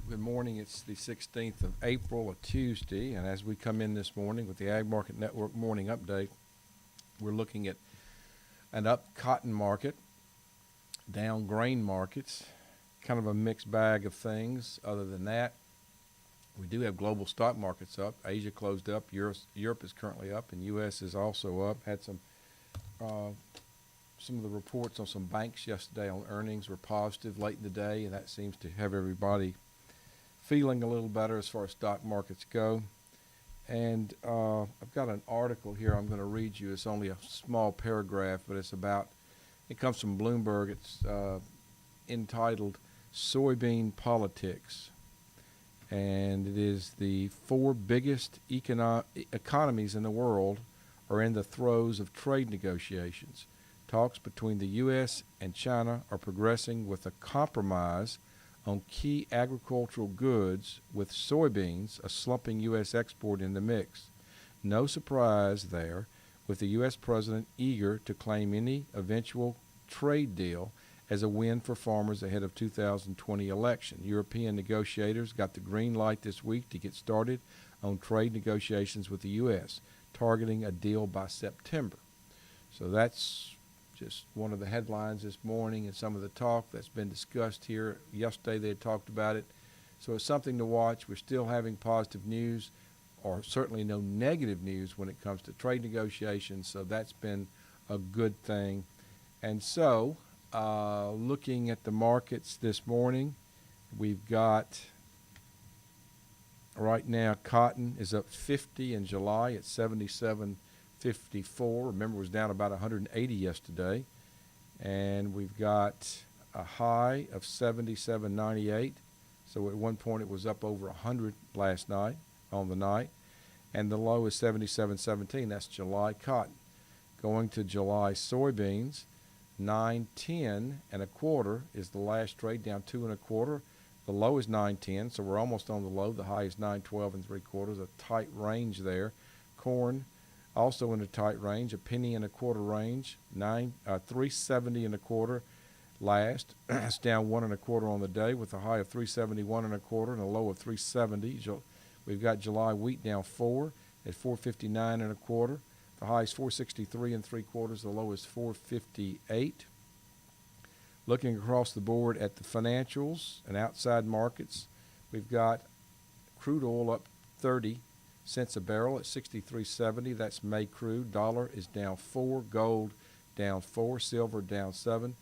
Good morning. It's the 16th of April, a Tuesday, and as we come in this morning with the Ag Market Network morning update, we're looking at an up cotton market, down grain markets, kind of a mixed bag of things. Other than that, we do have global stock markets up. Asia closed up. Europe is currently up, and U.S. is also up. Had some of the reports on some banks yesterday on earnings were positive late in the day, and that seems to have everybody feeling a little better as far as stock markets go. And I've got an article here I'm going to read you. It's only a small paragraph, but it comes from Bloomberg. It's entitled Soybean Politics. And it is the four biggest economies in the world are in the throes of trade negotiations. Talks between the U.S. and China are progressing with a compromise on key agricultural goods, with soybeans, a slumping U.S. export, in the mix. No surprise there, with the U.S. president eager to claim any eventual trade deal as a win for farmers ahead of 2020 election. European negotiators got the green light this week to get started on trade negotiations with the U.S., targeting a deal by September. So that's just one of the headlines this morning and some of the talk that's been discussed here. Yesterday they had talked about it. So it's something to watch. We're still having positive news, or certainly no negative news when it comes to trade negotiations. So that's been a good thing. And so looking at the markets this morning, we've got right now cotton is up 50 in July at 77.54. Remember, it was down about 180 yesterday. And we've got a high of 77.98. So at one point it was up over 100 last night on the night. And the low is 77.17. That's July cotton. Going to July soybeans, 9.10 and a quarter is the last trade, down 2 and a quarter. The low is 9.10, so we're almost on the low. The high is 9.12 and 3/4, a tight range there. Corn also in a tight range, a penny and a quarter range, 3.70 and a quarter last. It's down 1 and a quarter on the day, with a high of 3.71 and a quarter and a low of 3.70. We've got July wheat down 4 at 4.59 and a quarter. The high is 4.63 and 3/4. The low is 4.58. Looking across the board at the financials and outside markets, we've got crude oil up 30 cents a barrel at 63.70. That's May crude. Dollar is down 4. Gold down 4. Silver down 7.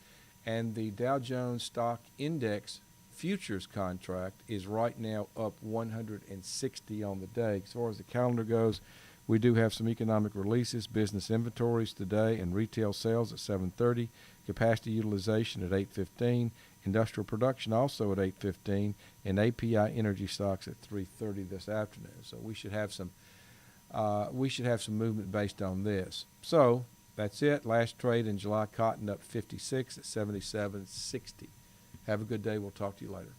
And the Dow Jones Stock Index futures contract is right now up 160 on the day. As far as the calendar goes, we do have some economic releases, business inventories today, and retail sales at 7:30, capacity utilization at 8:15, industrial production also at 8:15, and API energy stocks at 3:30 this afternoon. So we should have some movement based on this. So that's it. Last trade in July cotton up 56 at 77.60. Have a good day. We'll talk to you later.